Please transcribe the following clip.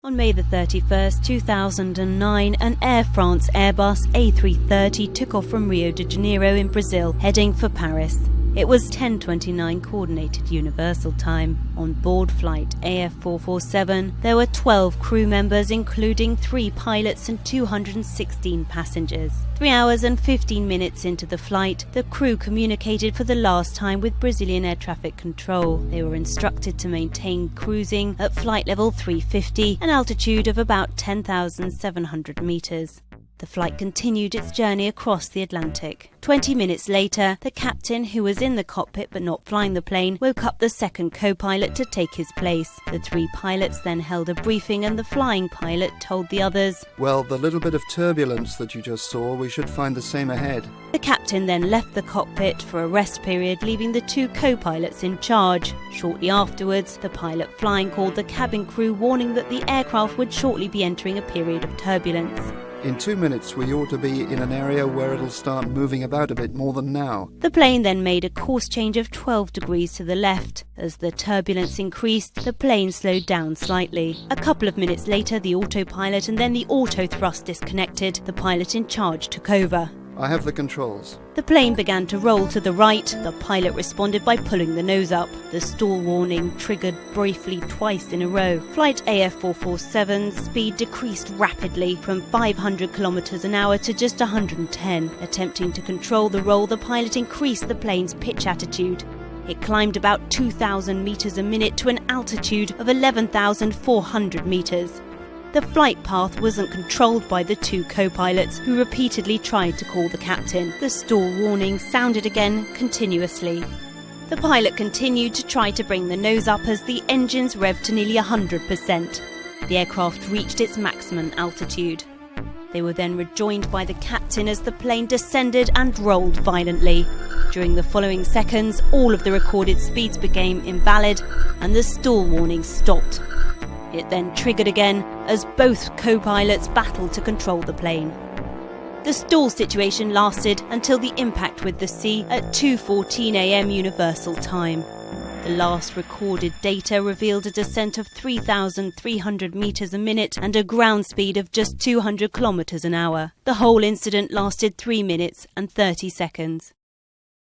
On May 31, 2009, an Air France Airbus A330 took off from Rio de Janeiro in Brazil, heading for Paris. It was 10:29 Coordinated Universal Time. On board flight AF447, there were 12 crew members, including 3 pilots and 216 passengers. 3 hours and 15 minutes into the flight, the crew communicated for the last time with Brazilian air traffic control. They were instructed to maintain cruising at flight level 350, an altitude of about 10,700 meters. The flight continued its journey across the Atlantic. 20 minutes later, the captain, who was in the cockpit but not flying the plane, woke up the second co-pilot to take his place. The 3 pilots then held a briefing and the flying pilot told the others, "Well, the little bit of turbulence that you just saw, we should find the same ahead." The captain then left the cockpit for a rest period, leaving the 2 co-pilots in charge. Shortly afterwards, the pilot flying called the cabin crew, warning that the aircraft would shortly be entering a period of turbulence. "In 2 minutes, we ought to be in an area where it'll start moving about a bit more than now." The plane then made a course change of 12 degrees to the left. As the turbulence increased, the plane slowed down slightly. A couple of minutes later, the autopilot and then the auto thrust disconnected. The pilot in charge took over. "I have the controls." The plane began to roll to the right. The pilot responded by pulling the nose up. The stall warning triggered briefly twice in a row. Flight AF447's speed decreased rapidly from 500 kilometers an hour to just 110. Attempting to control the roll, the pilot increased the plane's pitch attitude. It climbed about 2,000 meters a minute to an altitude of 11,400 meters. The flight path wasn't controlled by the 2 co-pilots, who repeatedly tried to call the captain. The stall warning sounded again continuously. The pilot continued to try to bring the nose up as the engines revved to nearly 100%. The aircraft reached its maximum altitude. They were then rejoined by the captain as the plane descended and rolled violently. During the following seconds, all of the recorded speeds became invalid and the stall warning stopped. It then triggered again as both co-pilots battled to control the plane. The stall situation lasted until the impact with the sea at 2:14 a.m. Universal Time. The last recorded data revealed a descent of 3,300 meters a minute and a ground speed of just 200 kilometers an hour. The whole incident lasted 3 minutes and 30 seconds.